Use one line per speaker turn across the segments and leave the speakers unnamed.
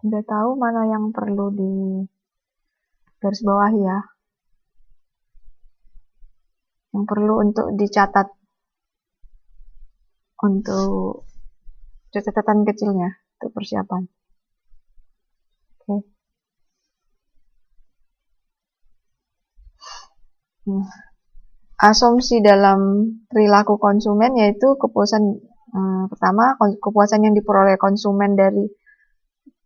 Udah tahu mana yang perlu di garis bawah ya. Yang perlu untuk dicatat. Untuk catatan kecilnya. Untuk persiapan. Oke. Asumsi dalam perilaku konsumen yaitu kepuasan pertama, kepuasan yang diperoleh konsumen dari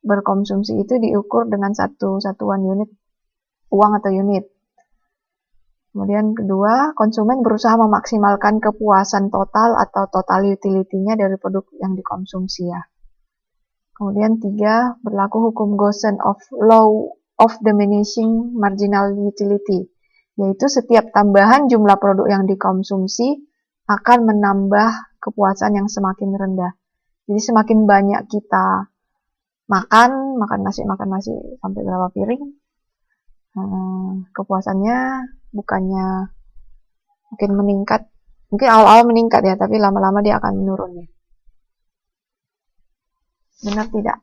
berkonsumsi itu diukur dengan satu satuan unit uang atau unit. Kemudian kedua, konsumen berusaha memaksimalkan kepuasan total atau total utility-nya dari produk yang dikonsumsi ya. Kemudian tiga, berlaku hukum Gaussian of law of diminishing marginal utility, yaitu setiap tambahan jumlah produk yang dikonsumsi akan menambah kepuasan yang semakin rendah. Jadi semakin banyak kita makan nasi sampai berapa piring, kepuasannya bukannya mungkin meningkat, mungkin awal-awal meningkat ya, tapi lama-lama dia akan menurun ya. Benar tidak?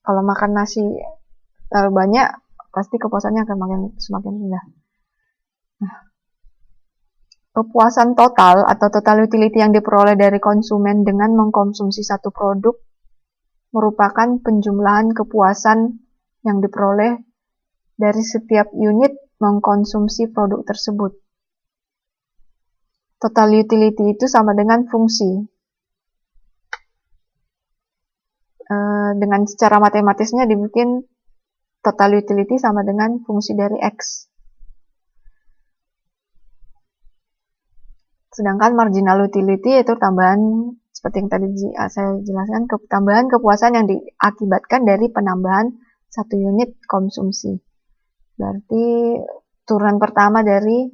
Kalau makan nasi terlalu banyak, pasti kepuasannya akan semakin rendah. Nah, kepuasan total atau total utility yang diperoleh dari konsumen dengan mengkonsumsi satu produk merupakan penjumlahan kepuasan yang diperoleh dari setiap unit mengkonsumsi produk tersebut. Total utility itu sama dengan fungsi. Dengan secara matematisnya dibikin total utility sama dengan fungsi dari X. Sedangkan marginal utility itu tambahan, seperti yang tadi saya jelaskan, tambahan kepuasan yang diakibatkan dari penambahan satu unit konsumsi. Berarti turunan pertama dari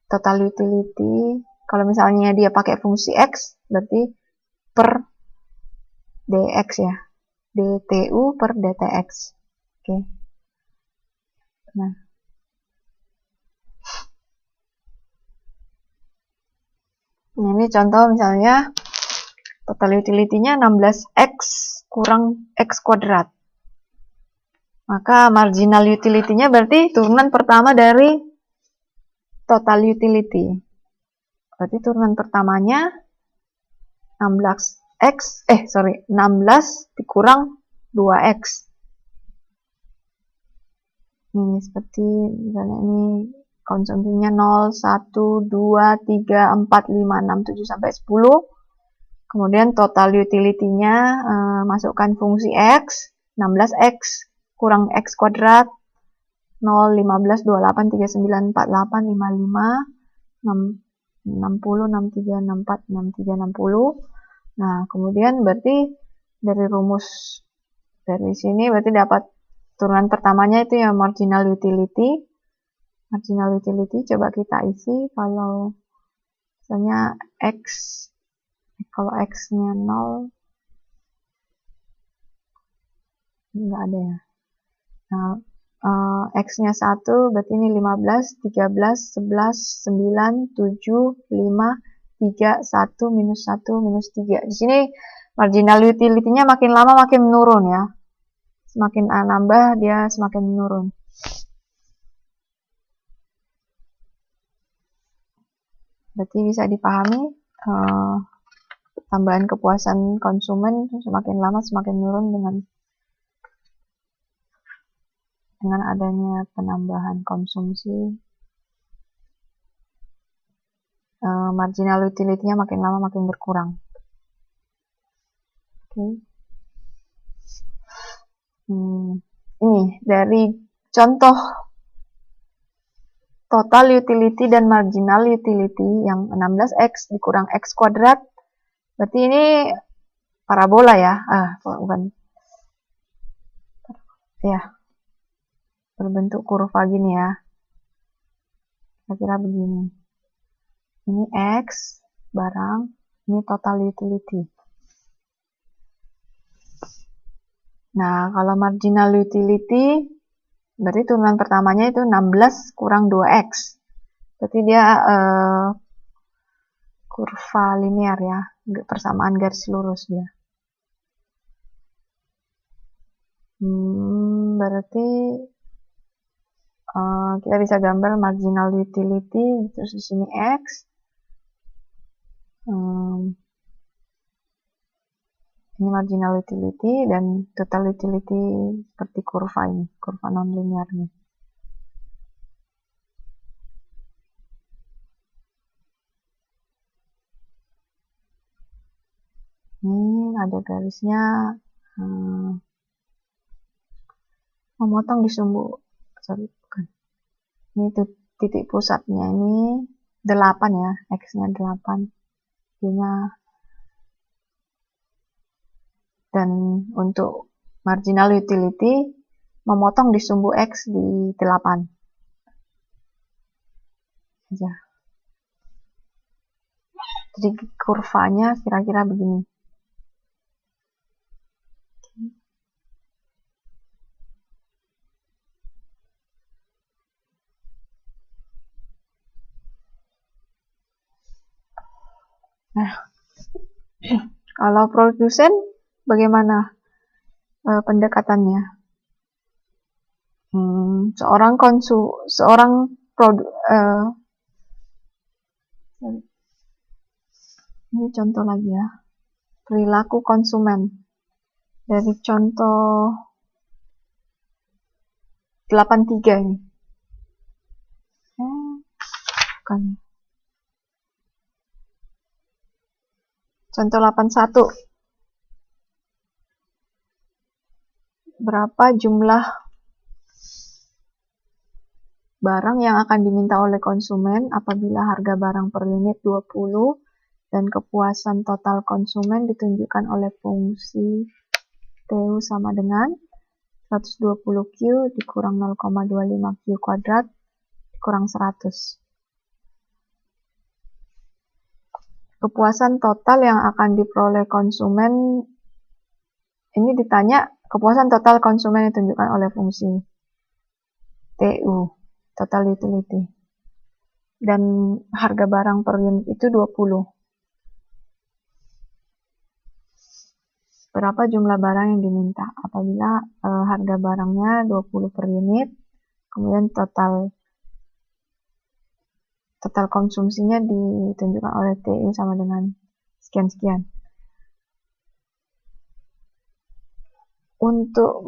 total utility, kalau misalnya dia pakai fungsi X, berarti per dx ya, dtu per dtx. Oke. Nah, ini contoh misalnya total utility-nya 16x kurang x kuadrat. Maka marginal utility-nya berarti turunan pertama dari total utility. Berarti turunan pertamanya 16 dikurang 2x. Ini seperti misalnya ini konsumsinya 0, 1, 2, 3, 4, 5, 6, 7 sampai 10. Kemudian total utility-nya masukkan fungsi x, 16x kurang x kuadrat 0, 15, 28, 39, 48, 55, 60, 63, 64, 63, 60. Nah, kemudian berarti dari rumus dari sini berarti dapat turunan pertamanya itu ya marginal utility. Marginal utility coba kita isi kalau misalnya X, kalau X-nya 0 enggak ada ya. Nah, X-nya 1 berarti ini 15, 13, 11, 9, 7, 5, 3, 1, minus 1, minus 3. Di sini marginal utility-nya makin lama makin menurun ya. Semakin nambah, dia semakin menurun. Berarti bisa dipahami tambahan kepuasan konsumen semakin lama semakin menurun dengan adanya penambahan konsumsi. Marginal utility-nya makin lama makin berkurang. Oke. Ini dari contoh total utility dan marginal utility yang 16x dikurang x kuadrat. Berarti ini parabola ya. Bukan. Ya. Berbentuk kurva gini ya. Kira-kira begini. Ini X barang, ini total utility. Nah, kalau marginal utility, berarti turunan pertamanya itu 16 kurang 2X. Berarti dia kurva linear ya. persamaan garis lurus dia. Berarti kita bisa gambar marginal utility, terus di sini X. Ini marginal utility dan total utility seperti kurva ini, kurva non-linear nih. Ini ada garisnya, memotong di sumbu, sorry bukan. Ini titik pusatnya ini 8 ya, X-nya 8, Y-nya. Dan untuk marginal utility memotong di sumbu X di 8 aja. Jadi kurvanya kira-kira begini. Nah, kalau produsen bagaimana pendekatannya? Ini contoh lagi ya, perilaku konsumen dari contoh 83 ini. Bukan. Contoh 81. Berapa jumlah barang yang akan diminta oleh konsumen apabila harga barang per unit 20 dan kepuasan total konsumen ditunjukkan oleh fungsi TU sama dengan 120Q dikurang 0,25Q kuadrat dikurang 100. Kepuasan total yang akan diperoleh konsumen, ini ditanya kepuasan total konsumen ditunjukkan oleh fungsi TU, total utility. Dan harga barang per unit itu 20. Berapa jumlah barang yang diminta apabila harga barangnya 20 per unit, kemudian total konsumsinya ditunjukkan oleh TU sama dengan sekian-sekian. Untuk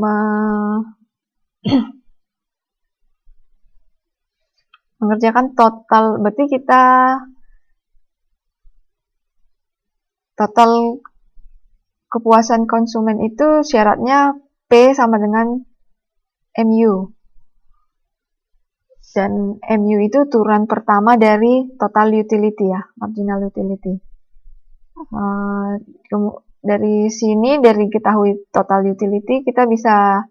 mengerjakan total, berarti kita total kepuasan konsumen itu syaratnya P sama dengan MU. Dan MU itu turunan pertama dari total utility ya, marginal utility. Dari sini, dari ketahui total utility, kita bisa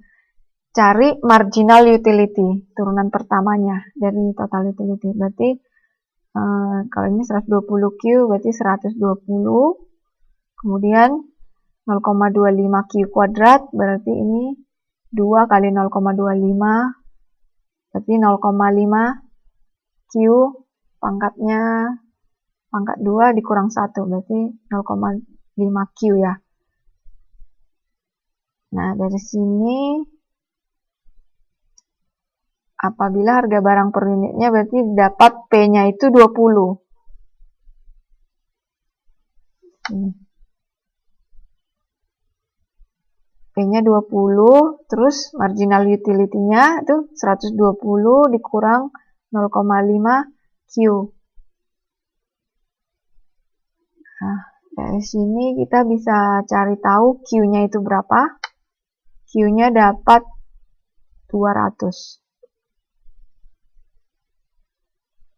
cari marginal utility, turunan pertamanya dari total utility. Berarti kalau ini 120Q, berarti 120, kemudian 0,25Q kuadrat, berarti ini 2 kali 0,25, berarti 0,5Q pangkatnya pangkat 2 dikurang 1, berarti 0,5Q ya. Nah, dari sini apabila harga barang per unitnya berarti dapat P-nya itu 20. P-nya 20, terus marginal utility-nya itu 120 dikurang 0,5Q. Nah, dari sini kita bisa cari tahu Q-nya itu berapa. Q-nya dapat 200.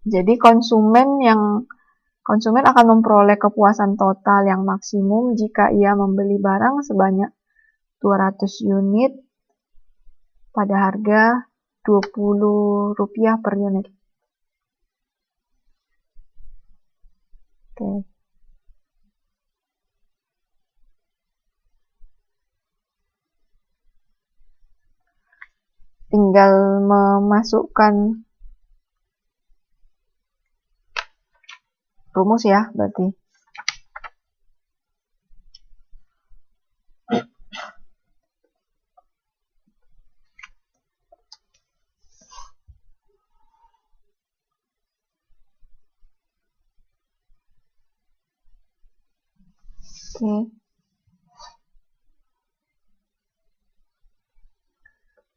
Jadi konsumen akan memperoleh kepuasan total yang maksimum jika ia membeli barang sebanyak 200 unit pada harga Rp20 per unit. Oke. Tinggal memasukkan rumus ya, berarti Oke.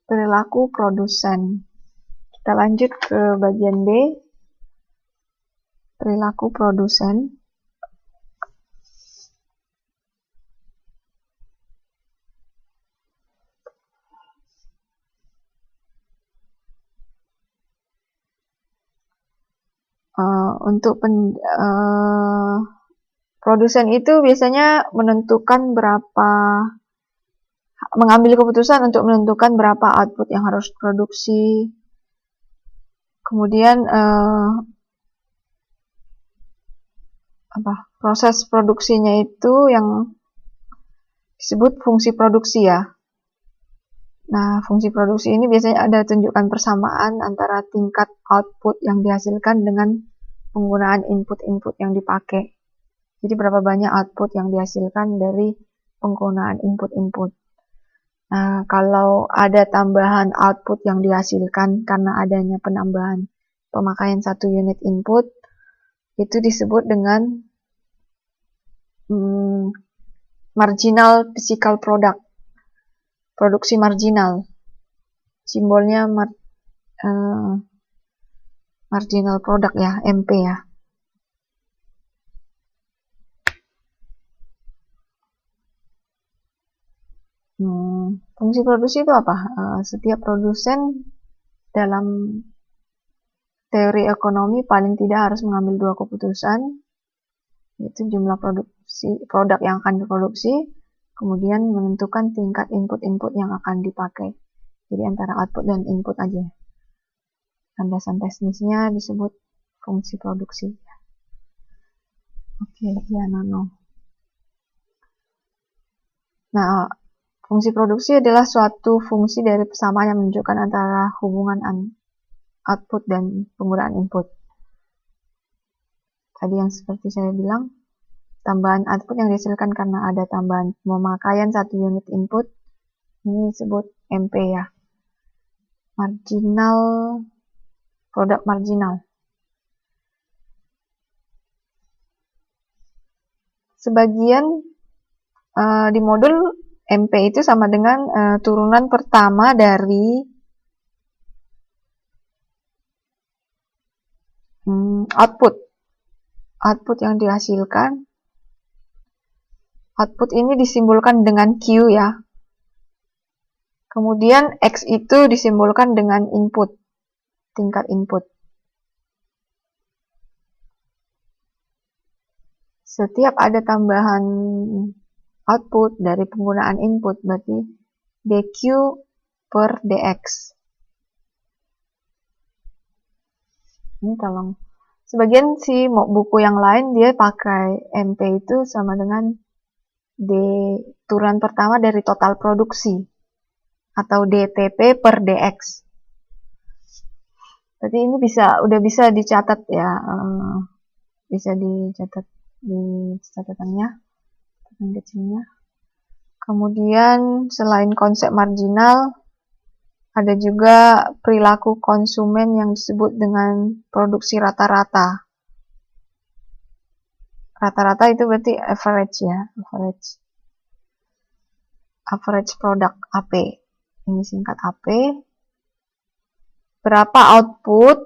Perilaku produsen. Kita lanjut ke bagian B. Perilaku produsen. Untuk produsen itu biasanya mengambil keputusan untuk menentukan berapa output yang harus produksi. Kemudian proses produksinya itu yang disebut fungsi produksi ya. Nah, fungsi produksi ini biasanya ada tunjukkan persamaan antara tingkat output yang dihasilkan dengan penggunaan input-input yang dipakai. Jadi berapa banyak output yang dihasilkan dari penggunaan input-input. Nah, kalau ada tambahan output yang dihasilkan karena adanya penambahan pemakaian 1 unit input, itu disebut dengan marginal physical product. Produksi marginal. Simbolnya marginal product ya, MP ya. Fungsi produksi itu apa? Setiap produsen dalam teori ekonomi paling tidak harus mengambil 2 keputusan, yaitu jumlah produk yang akan diproduksi, kemudian menentukan tingkat input-input yang akan dipakai. Jadi antara output dan input aja. Landasan teknisnya disebut fungsi produksi. Oke, ya Nono. Nah, fungsi produksi adalah suatu fungsi dari persamaan yang menunjukkan antara hubungan output dan penggunaan input. Tadi yang seperti saya bilang, tambahan output yang dihasilkan karena ada tambahan pemakaian 1 unit input, ini disebut MP ya. Produk marginal. Sebagian di modul MP itu sama dengan turunan pertama dari output yang dihasilkan. Output ini disimbolkan dengan Q ya. Kemudian X itu disimbolkan dengan input, tingkat input. Setiap ada tambahan output dari penggunaan input, berarti dQ per dx. Ini tolong. Sebagian buku yang lain dia pakai MP itu sama dengan turunan pertama dari total produksi atau DTP per dx. Berarti ini udah bisa dicatat ya, bisa dicatat di catatannya, catatan kecilnya. Kemudian selain konsep marginal, ada juga perilaku konsumen yang disebut dengan produksi rata-rata. Rata-rata itu berarti average ya, average product AP. Ini singkat AP. Berapa output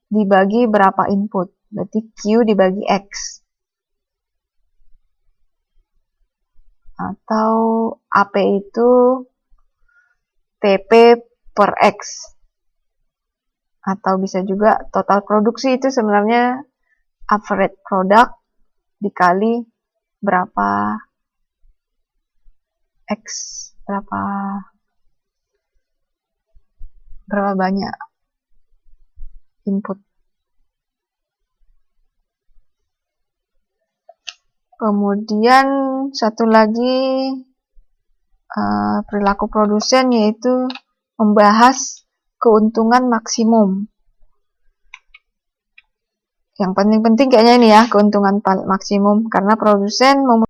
dibagi berapa input, berarti Q dibagi X. Atau AP itu TP per X. Atau bisa juga total produksi itu sebenarnya average product dikali berapa X, berapa banyak input. Kemudian satu lagi perilaku produsen, yaitu membahas keuntungan maksimum. Yang penting-penting kayaknya ini ya, keuntungan maksimum, karena produsen